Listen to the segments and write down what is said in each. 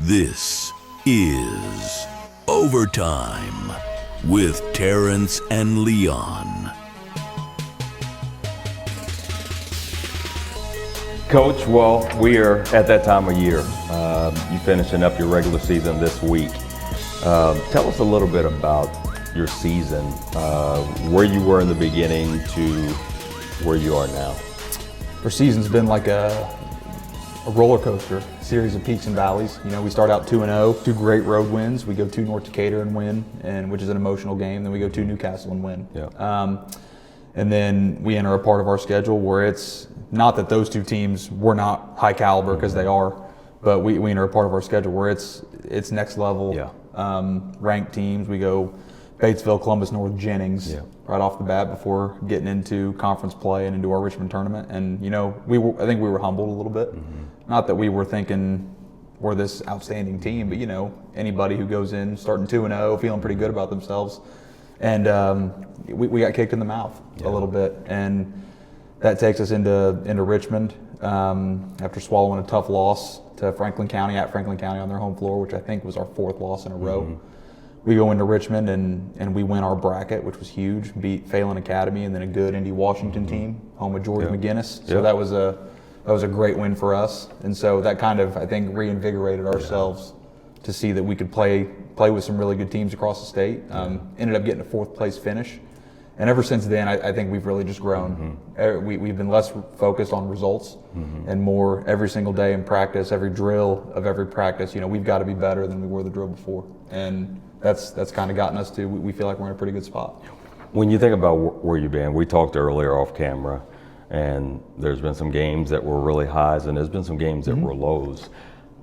This is Overtime with Terrence and Leon. Coach, well, we are at that time of year. You finishing up your regular season this week. Tell us a little bit about your season, where you were in the beginning to where you are now. Our season's been like a roller coaster, series of peaks and valleys. You know, we start out 2-0, 2 great road wins. We go to North Decatur and win, which is an emotional game. Then we go to Newcastle and win. Yeah. And then we enter a part of our schedule where it's not that those two teams were not high caliber, because they are, but we enter a part of our schedule where it's next level. Yeah. Ranked teams. We go Batesville, Columbus, North, Jennings right off the bat before getting into conference play and into our Richmond tournament. And, you know, I think we were humbled a little bit. Mm-hmm. Not that we were thinking we're this outstanding team, but, you know, anybody who goes in starting 2-0, feeling pretty good about themselves. And we got kicked in the mouth a little bit. And that takes us into Richmond after swallowing a tough loss to Franklin County on their home floor, which I think was our 4th loss in a row. Mm-hmm. We go into Richmond and we win our bracket, which was huge. Beat Phelan Academy and then a good Indy Washington team, home of George McGinnis. So that was a great win for us. And so that kind of, I think, reinvigorated ourselves to see that we could play with some really good teams across the state. Ended up getting a 4th place finish. And ever since then, I think we've really just grown. Mm-hmm. We've been less focused on results and more every single day in practice, every drill of every practice. You know, we've got to be better than we were the drill before. And that's kind of gotten us to, we feel like we're in a pretty good spot. When you think about where you've been, we talked earlier off camera, and there's been some games that were really highs and there's been some games that were lows.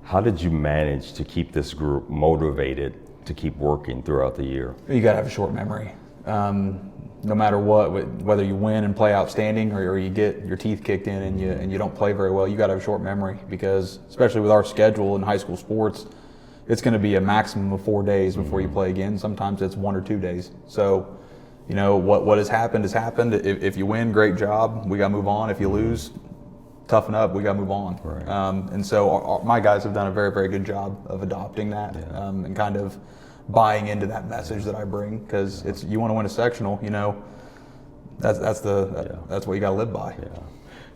How did you manage to keep this group motivated to keep working throughout the year? You got to have a short memory. No matter what, whether you win and play outstanding or you get your teeth kicked in and you don't play very well, you got to have a short memory, because especially with our schedule in high school sports, it's going to be a maximum of 4 days before you play again. Sometimes it's 1 or 2 days. So, you know, what has happened has happened. If you win, great job. We got to move on. If you lose, toughen up. We got to move on. Right. And so my guys have done a very, very good job of adopting that and kind of buying into that message that I bring, because it's, you want to win a sectional, you know, that's what you got to live by. Yeah.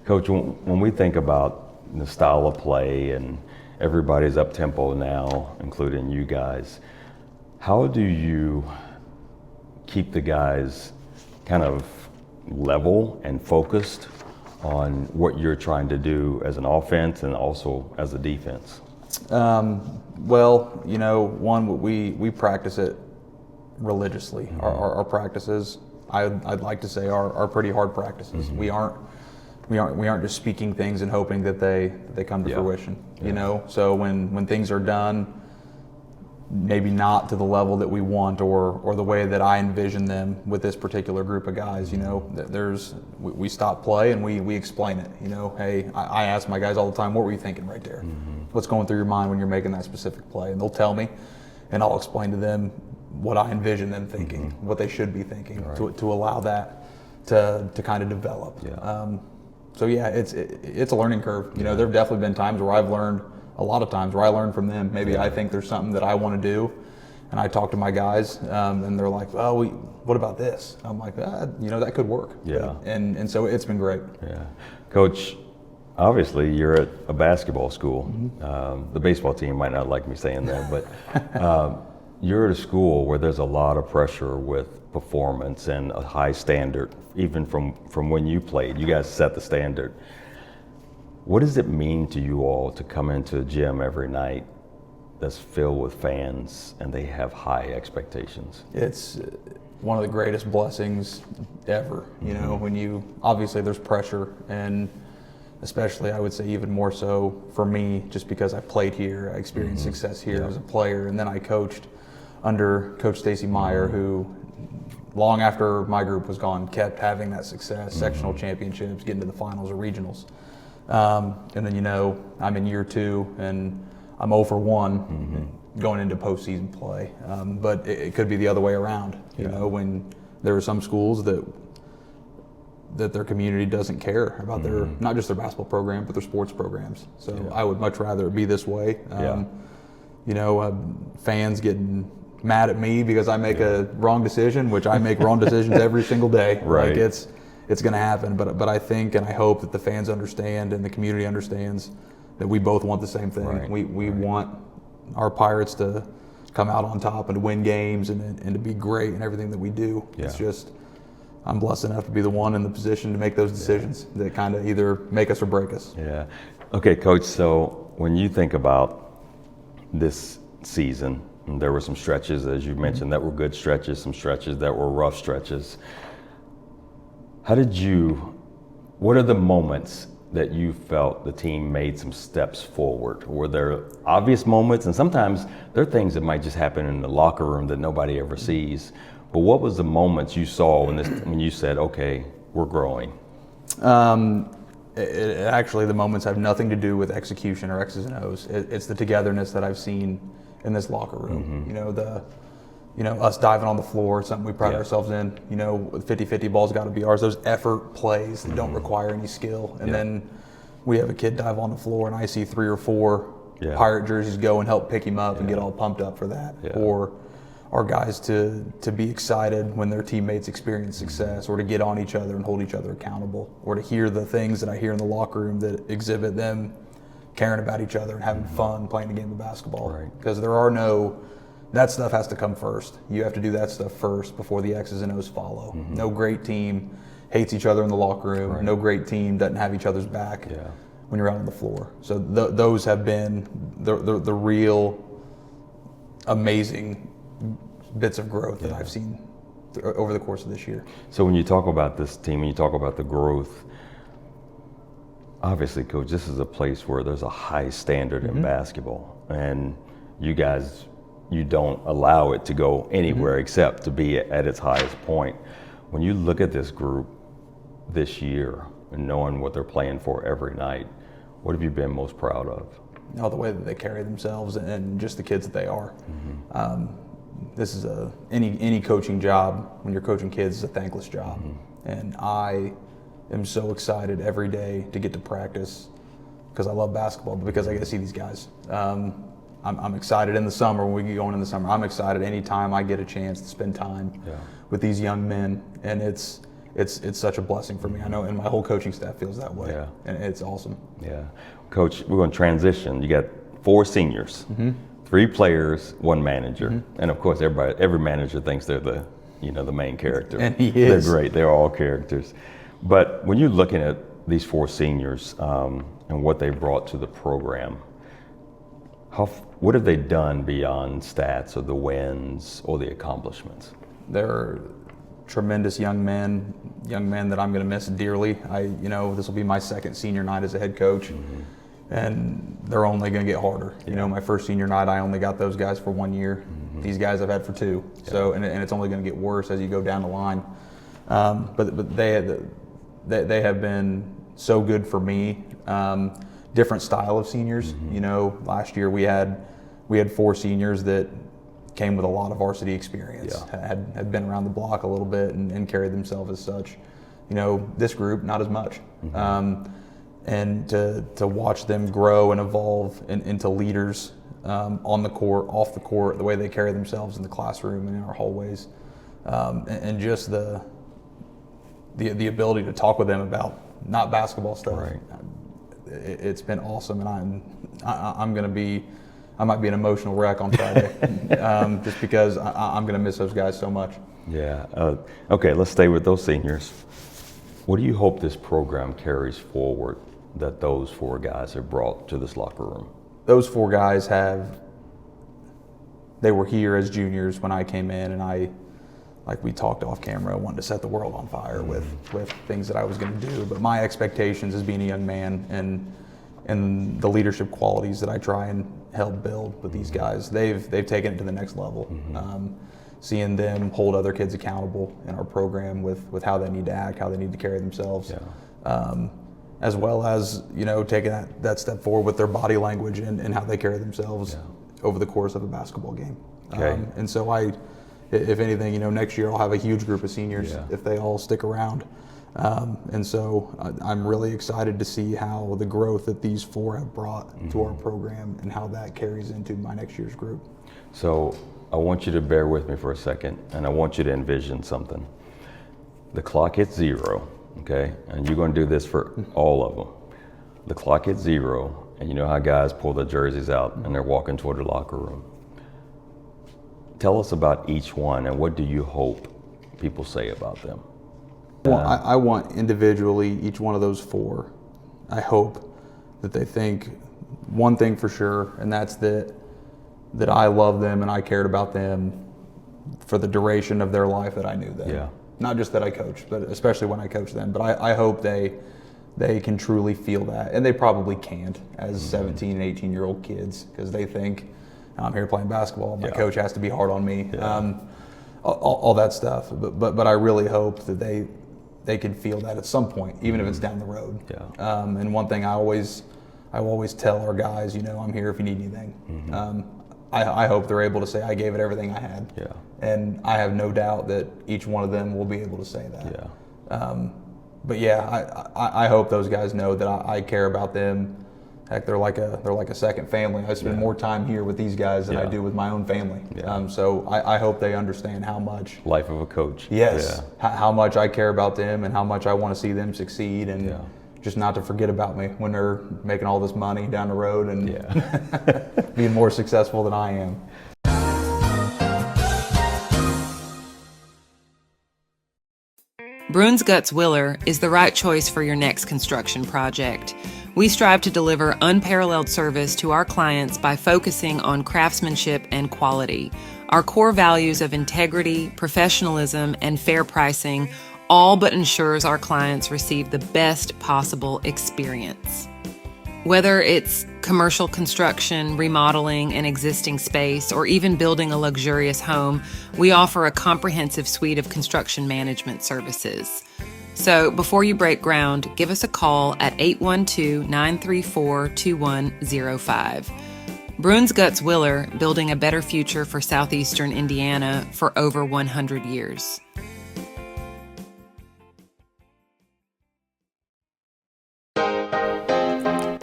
Coach, when we think about the style of play and everybody's up tempo now, including you guys, how do you keep the guys kind of level and focused on what you're trying to do as an offense and also as a defense? Well, you know, one, we practice it religiously. Our practices, I'd like to say, are pretty hard practices. We aren't just speaking things and hoping that they come to fruition. You know, so when things are done, maybe not to the level that we want or the way that I envision them with this particular group of guys, you know, we stop play and we explain it. You know, hey, I ask my guys all the time, what were you thinking right there? What's going through your mind when you're making that specific play? And they'll tell me, and I'll explain to them what I envision them thinking, what they should be thinking, to allow that to kind of develop. So yeah, it's a learning curve. You know, there have definitely been times where a lot of times where I learn from them. Maybe I think there's something that I want to do, and I talk to my guys, and they're like, "Oh, what about this?" I'm like, you know, that could work. Yeah. And so it's been great. Yeah, Coach. Obviously, you're at a basketball school. The baseball team might not like me saying that, but you're at a school where there's a lot of pressure with performance and a high standard, even from when you played. You guys set the standard. What does it mean to you all to come into a gym every night that's filled with fans and they have high expectations? It's one of the greatest blessings ever. You know, when obviously there's pressure, and especially I would say even more so for me, just because I played here, I experienced success here as a player, and then I coached under Coach Stacy Meyer, who long after my group was gone kept having that success, sectional championships, getting to the finals or regionals. And then, you know, I'm in year 2 and I'm 0 for 1 going into postseason play. But it could be the other way around, you know, when there are some schools that their community doesn't care about their, not just their basketball program, but their sports programs. So I would much rather it be this way. fans getting mad at me because I make a wrong decision, which I make wrong decisions every single day. Right. Like it's going to happen. But I think and I hope that the fans understand and the community understands that we both want the same thing. Right. We want our Pirates to come out on top and to win games and to be great in everything that we do. Yeah. It's just I'm blessed enough to be the one in the position to make those decisions that kind of either make us or break us. Yeah. Okay, Coach, so when you think about this season, there were some stretches, as you mentioned, that were good stretches, some stretches that were rough stretches. What are the moments that you felt the team made some steps forward? Were there obvious moments? And sometimes there are things that might just happen in the locker room that nobody ever sees. But what was the moments you saw when you said, okay, we're growing? Actually, the moments have nothing to do with execution or X's and O's. It's the togetherness that I've seen in this locker room. Us diving on the floor, something we pride ourselves in. 50-50 ball's got to be ours. Those effort plays that don't require any skill. And then we have a kid dive on the floor, and I see 3 or 4 Pirate jerseys go and help pick him up and get all pumped up for that. Yeah. Or our guys to be excited when their teammates experience success, or to get on each other and hold each other accountable, or to hear the things that I hear in the locker room that exhibit them caring about each other and having fun playing a game of basketball. Right. Because that stuff has to come first. You have to do that stuff first before the X's and O's follow. No great team hates each other in the locker room. Right. No great team doesn't have each other's back when you're out on the floor. So those have been the real amazing bits of growth that I've seen over the course of this year. So when you talk about this team, when you talk about the growth, obviously, Coach, this is a place where there's a high standard in basketball, and you guys, you don't allow it to go anywhere except to be at its highest point. When you look at this group this year and knowing what they're playing for every night, what have you been most proud of? The way that they carry themselves and just the kids that they are. This is any coaching job, when you're coaching kids, is a thankless job. And I am so excited every day to get to practice because I love basketball, but because I get to see these guys. I'm excited in the summer when we get going in the summer. I'm excited anytime I get a chance to spend time with these young men, and it's such a blessing for me. I know, and my whole coaching staff feels that way, and it's awesome. Yeah, Coach, we're going to transition. You got 4 seniors, 3 players, 1 manager, and of course, every manager thinks they're the main character. And he is. They're great. They're all characters. But when you're looking at these 4 seniors and what they brought to the program, what have they done beyond stats or the wins or the accomplishments? They're tremendous young men that I'm going to miss dearly. This will be my second senior night as a head coach, and they're only going to get harder. My first senior night, I only got those guys for 1 year. These guys I've had for 2. So, and it's only going to get worse as you go down the line. But they have been so good for me. Different style of seniors. Last year we had 4 seniors that came with a lot of varsity experience, had been around the block a little bit and carried themselves as such. This group, not as much. And to watch them grow and evolve into leaders on the court, off the court, the way they carry themselves in the classroom and in our hallways, and just the ability to talk with them about not basketball stuff. Right. It's been awesome, and I might be an emotional wreck on Friday, just because I'm going to miss those guys so much. Yeah. Okay, let's stay with those seniors. What do you hope this program carries forward that those 4 guys have brought to this locker room? Those 4 guys they were here as juniors when I came in, and like we talked off camera, wanted to set the world on fire with things that I was going to do. But my expectations as being a young man and the leadership qualities that I try and help build with these guys, they've taken it to the next level. Seeing them hold other kids accountable in our program with how they need to act, how they need to carry themselves, as well as taking that step forward with their body language and how they carry themselves over the course of a basketball game. Okay. And so if anything, next year I'll have a huge group of seniors if they all stick around. And so I'm really excited to see how the growth that these 4 have brought to our program and how that carries into my next year's group. So I want you to bear with me for a second, and I want you to envision something. The clock hits 0, okay? And you're going to do this for all of them. The clock hits 0, and you know how guys pull their jerseys out and they're walking toward the locker room. Tell us about each one, and what do you hope people say about them? Well, I want individually, each one of those 4, I hope that they think one thing for sure, and that's that I love them and I cared about them for the duration of their life that I knew them. Yeah. Not just that I coached, but especially when I coached them. But I hope they can truly feel that, and they probably can't as 17 and 18-year-old kids, because they think, I'm here playing basketball, my coach has to be hard on me, all that stuff. But I really hope that they can feel that at some point, even if it's down the road. Yeah. And one thing I always tell our guys, I'm here if you need anything. I hope they're able to say, I gave it everything I had. Yeah. And I have no doubt that each one of them will be able to say that. Yeah. But yeah, I hope those guys know that I care about them. Heck, they're like a second family. I spend more time here with these guys than I do with my own family. Yeah. So I hope they understand how much Life of a coach. Yes, Yeah. how much I care about them and how much I want to see them succeed, and just not to forget about me when they're making all this money down the road and being more successful than I am. Bruins Guts Willer is the right choice for your next construction project. We strive to deliver unparalleled service to our clients by focusing on craftsmanship and quality. Our core values of integrity, professionalism, and fair pricing all but ensures our clients receive the best possible experience. Whether it's commercial construction, remodeling an existing space, or even building a luxurious home, we offer a comprehensive suite of construction management services. So before you break ground, give us a call at 812-934-2105. Bruins Guts Willer, building a better future for southeastern Indiana for over 100 years.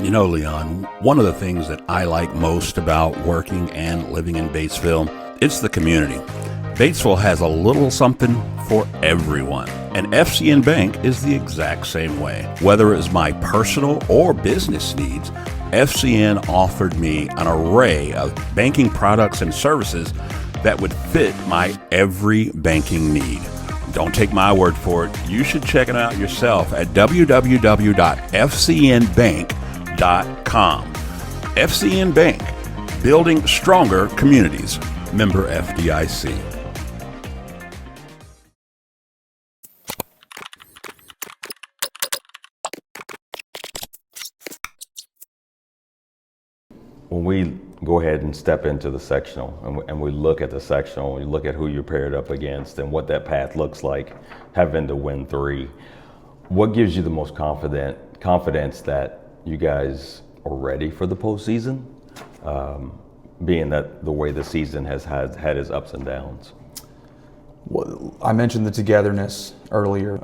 You know, Leon, one of the things that I like most about working and living in Batesville, it's the community. Batesville has a little something for everyone, and FCN Bank is the exact same way. Whether it's my personal or business needs, FCN offered me an array of banking products and services that would fit my every banking need. Don't take my word for it. You should check it out yourself at www.fcnbank.com. FCN Bank, building stronger communities. Member FDIC. When we go ahead and step into the sectional and we look at the sectional, we look at who you're paired up against and what that path looks like, having to win 3, what gives you the most confidence that you guys are ready for the postseason, being that the way the season has had its ups and downs? Well, I mentioned the togetherness earlier.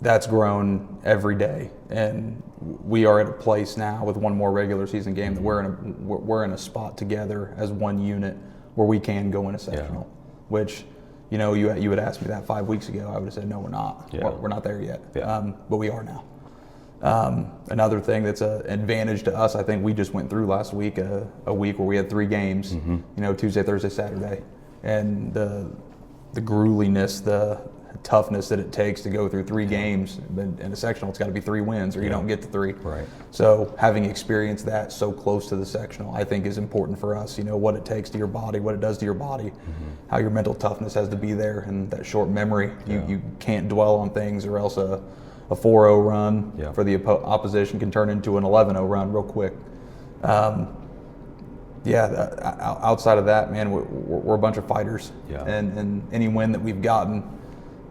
That's grown every day, and we are at a place now with one more regular season game that we're in a spot together as one unit where we can go in a sectional. Which, you had asked me that 5 weeks ago, I would have said no, we're not. Yeah. We're not there yet. Yeah. But we are now. Another thing that's an advantage to us, I think we just went through last week a week where we had 3 games. Tuesday, Thursday, Saturday, and the grueliness, the toughness that it takes to go through 3 games. In a sectional, it's got to be 3 wins or you don't get to 3. Right. So having experienced that so close to the sectional, I think is important for us. What it takes to your body, what it does to your body, how your mental toughness has to be there, and that short memory. You can't dwell on things, or else a 4-0 run for the opposition can turn into an 11-0 run real quick. Outside of that, man, we're a bunch of fighters, and any win that we've gotten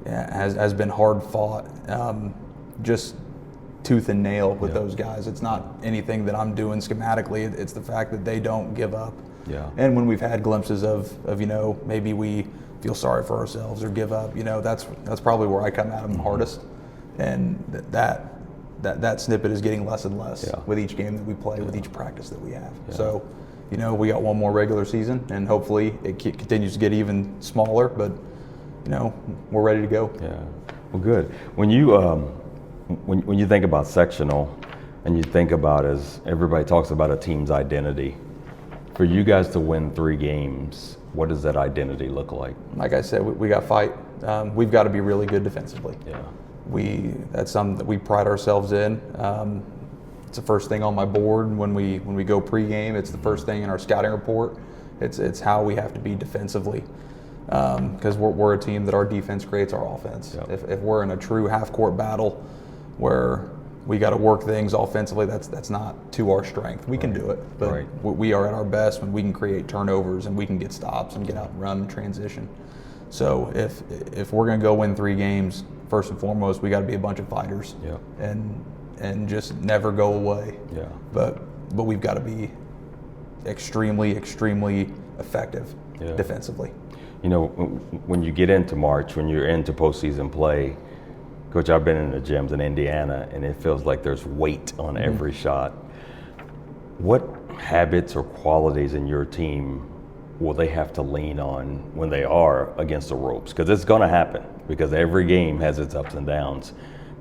has been hard fought, just tooth and nail with those guys. It's not anything that I'm doing schematically. It's the fact that they don't give up. And when we've had glimpses of maybe we feel sorry for ourselves or give up, that's probably where I come at them hardest. and that snippet is getting less and less with each game that we play, with each practice that we have. So, we got one more regular season, and hopefully it continues to get even smaller, but, we're ready to go. Yeah. Well, good. When you when you think about sectional, and you think about, as everybody talks about, a team's identity, for you guys to win 3 games, what does that identity look like? Like I said, we got to fight. We've got to be really good defensively. Yeah. That's something that we pride ourselves in. It's the first thing on my board when we go pregame. It's the first thing in our scouting report. It's how we have to be defensively, because we're a team that our defense creates our offense. Yep. If we're in a true half-court battle where we got to work things offensively, that's not to our strength. We can do it, but we are at our best when we can create turnovers and we can get stops and get out and run and transition. So if we're going to go win 3 games, first and foremost, we got to be a bunch of fighters, and just never go away. Yeah. But we've got to be extremely, extremely effective defensively. When you get into March, when you're into postseason play, Coach, I've been in the gyms in Indiana, and it feels like there's weight on every shot. What habits or qualities in your team will they have to lean on when they are against the ropes? Because it's going to happen, because every game has its ups and downs.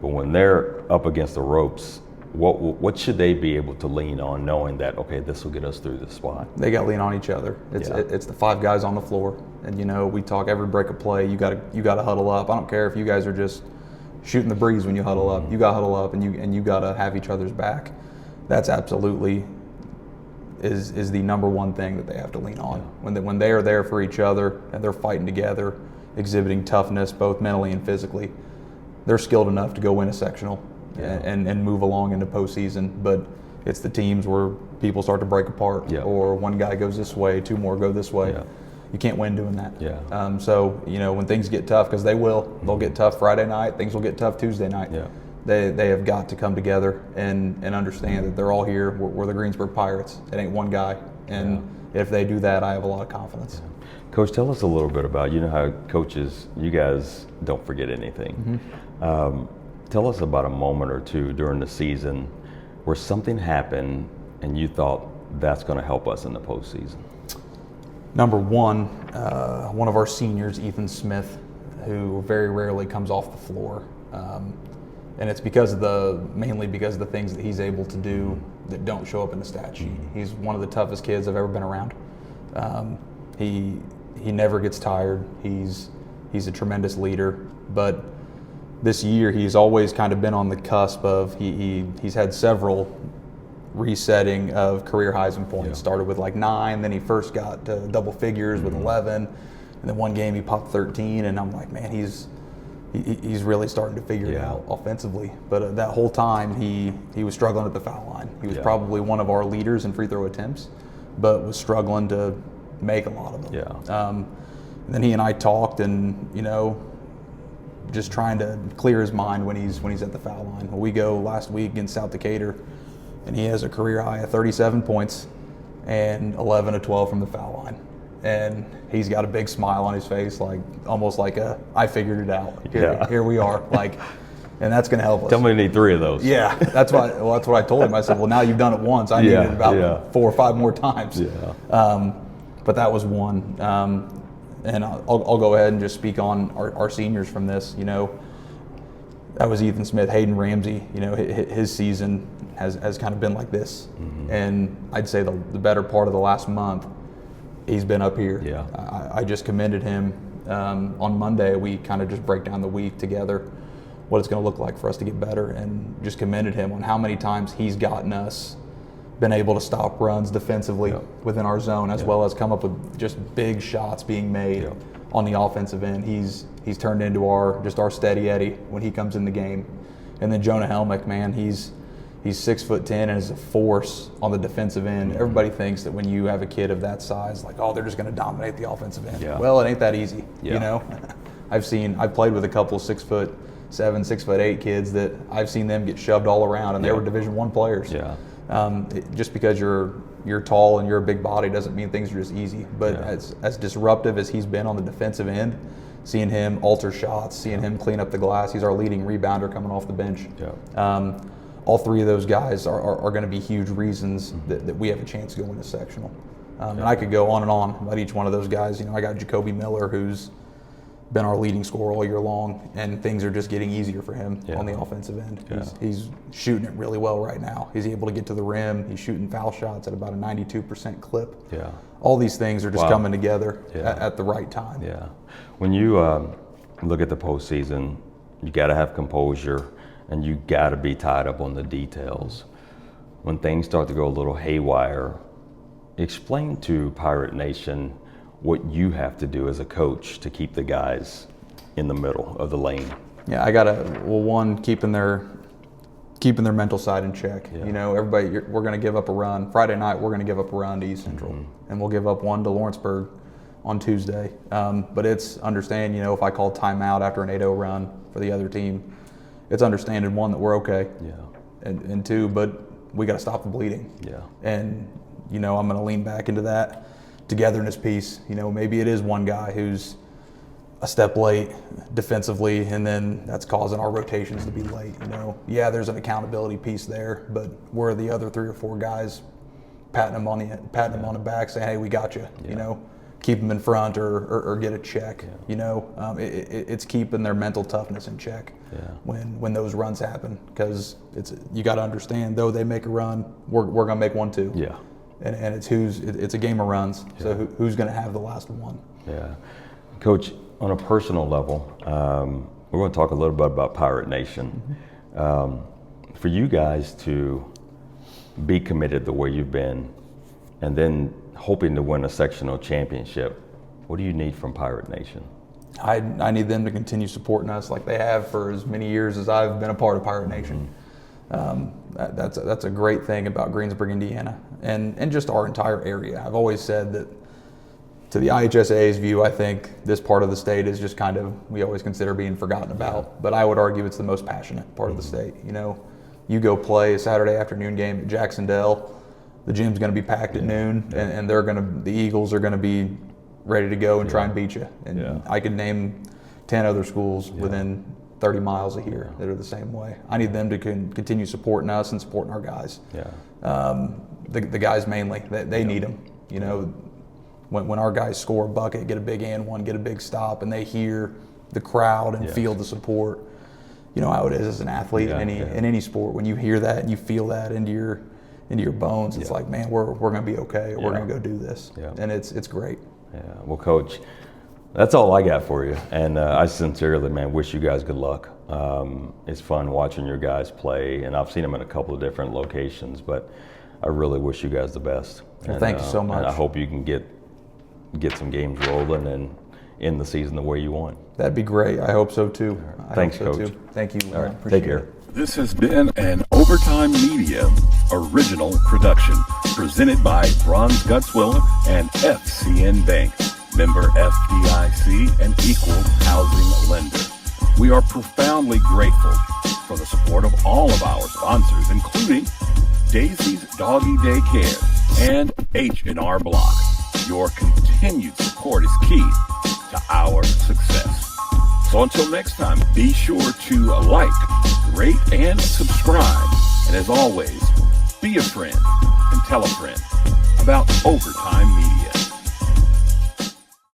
But when they're up against the ropes, what should they be able to lean on, knowing that, okay, this will get us through this spot? They got to lean on each other. It's the 5 guys on the floor, and we talk every break of play. You got to huddle up. I don't care if you guys are just shooting the breeze when you huddle up. You got to huddle up, and you got to have each other's back. That's absolutely is the number one thing that they have to lean on. When they are there for each other and they're fighting together, exhibiting toughness both mentally and physically, they're skilled enough to go win a sectional and move along into postseason. But it's the teams where people start to break apart, or one guy goes this way, 2 more go this way. You can't win doing that. So when things get tough, because they'll get tough Friday night, things will get tough Tuesday night. They have got to come together and understand that they're all here. We're the Greensburg Pirates. It ain't one guy. And if they do that, I have a lot of confidence. Coach, tell us a little bit about, how coaches, you guys don't forget anything. Tell us about a moment or two during the season where something happened and you thought that's going to help us in the postseason. Number one of our seniors, Ethan Smith, who very rarely comes off the floor. And it's mainly because of the things that he's able to do that don't show up in the stat sheet. He's one of the toughest kids I've ever been around. He never gets tired. He's a tremendous leader. But this year he's always kind of been on the cusp of he's had several resetting of career highs and points. Started with like 9, then he first got to double figures with 11, and then one game he popped 13, and I'm like, man, he's really starting to figure it out offensively. But that whole time he was struggling at the foul line. He was probably one of our leaders in free throw attempts, but was struggling to make a lot of them. And then he and I talked, and just trying to clear his mind when he's at the foul line. We go last week against South Decatur, and he has a career high of 37 points and 11 of 12 from the foul line. And he's got a big smile on his face, almost like I figured it out. Here we are, and that's going to help us. Tell me you need 3 of those. Yeah, that's what I told him. I said, well, now you've done it once. I need it about 4 or 5 more times. But that was one. And I'll go ahead and just speak on our seniors from this. That was Ethan Smith, Hayden Ramsey. His season has kind of been like this. And I'd say the better part of the last month, he's been up here. I just commended him on Monday. We kind of just break down the week together, what it's going to look like for us to get better, and just commended him on how many times he's gotten us, been able to stop runs defensively within our zone, as well as come up with just big shots being made on the offensive end. He's turned into our steady Eddie when he comes in the game. And then Jonah Helmick, man, he's 6'10" and is a force on the defensive end. Everybody thinks that when you have a kid of that size, they're just going to dominate the offensive end. Well, it ain't that easy. I've played with a couple 6'7", 6'8" kids that I've seen them get shoved all around, and they were Division I players. Just because you're tall and you're a big body doesn't mean things are just easy. But as disruptive as he's been on the defensive end, seeing him alter shots, seeing him clean up the glass. He's our leading rebounder coming off the bench. Yeah. All three of those guys are going to be huge reasons that we have a chance to go win a sectional. And I could go on and on about each one of those guys. I got Jacoby Miller, who's been our leading scorer all year long, and things are just getting easier for him on the offensive end. Yeah. He's shooting it really well right now. He's able to get to the rim. He's shooting foul shots at about a 92% clip. Yeah. All these things are just coming together Yeah. at the right time. Yeah. When you look at the postseason, you got to have composure, and you got to be tied up on the details. When things start to go a little haywire, explain to Pirate Nation what you have to do as a coach to keep the guys in the middle of the lane. Yeah, I gotta, one, keeping their mental side in check. Yeah. Everybody, we're gonna give up a run. Friday night, we're gonna give up a run to East Central, and we'll give up one to Lawrenceburg on Tuesday. But it's understand, if I call timeout after an 8-0 run for the other team, it's understanding, one, that we're okay. Yeah. And two, but we gotta stop the bleeding. Yeah. And, I'm gonna lean back into that togetherness piece. Maybe it is one guy who's a step late defensively, and then that's causing our rotations to be late. Yeah, there's an accountability piece there, but we're the other 3 or 4 guys patting them on the back, saying, "Hey, we got you." Yeah. Keep them in front or get a check. Yeah. It's keeping their mental toughness in check. Yeah. When those runs happen, because you got to understand, though they make a run, we're gonna make one too. Yeah. And it's a game of runs. Yeah. So who's going to have the last one? Yeah. Coach, on a personal level, we're going to talk a little bit about Pirate Nation. For you guys to be committed the way you've been, and then hoping to win a sectional championship, what do you need from Pirate Nation? I need them to continue supporting us like they have for as many years as I've been a part of Pirate Nation. That's a great thing about Greensburg, Indiana, and just our entire area. I've always said that, to the IHSAA's view, I think this part of the state is just kind of, we always consider being forgotten about, but I would argue it's the most passionate part of the state. You go play a Saturday afternoon game at Jacksonville, the gym's going to be packed at noon, and the Eagles are going to be ready to go and try and beat you. And I could name 10 other schools within 30 miles of here that are the same way. I need them to continue supporting us and supporting our guys. Yeah. The guys mainly, they need them. When our guys score a bucket, get a big and one, get a big stop, and they hear the crowd and feel the support. How it is as an athlete in any sport. When you hear that and you feel that into your bones, it's like, man, we're going to be okay. We're going to go do this, and it's great. Yeah. Well, Coach, that's all I got for you, and I sincerely, man, wish you guys good luck. It's fun watching your guys play, and I've seen them in a couple of different locations, but I really wish you guys the best. Well, thank you so much. And I hope you can get some games rolling and end the season the way you want. That'd be great. I hope so too. Thanks, Coach. Thank you. All right. Appreciate Take care. it. This has been an Overtime Media original production presented by Bronze Gutzwiller and FCN Bank, member FDIC and equal housing lender. We are profoundly grateful for the support of all of our sponsors, including Daisy's Doggy Daycare and H&R Block. Your continued support is key to our success. So until next time, be sure to like, rate, and subscribe. And as always, be a friend and tell a friend about Overtime Media.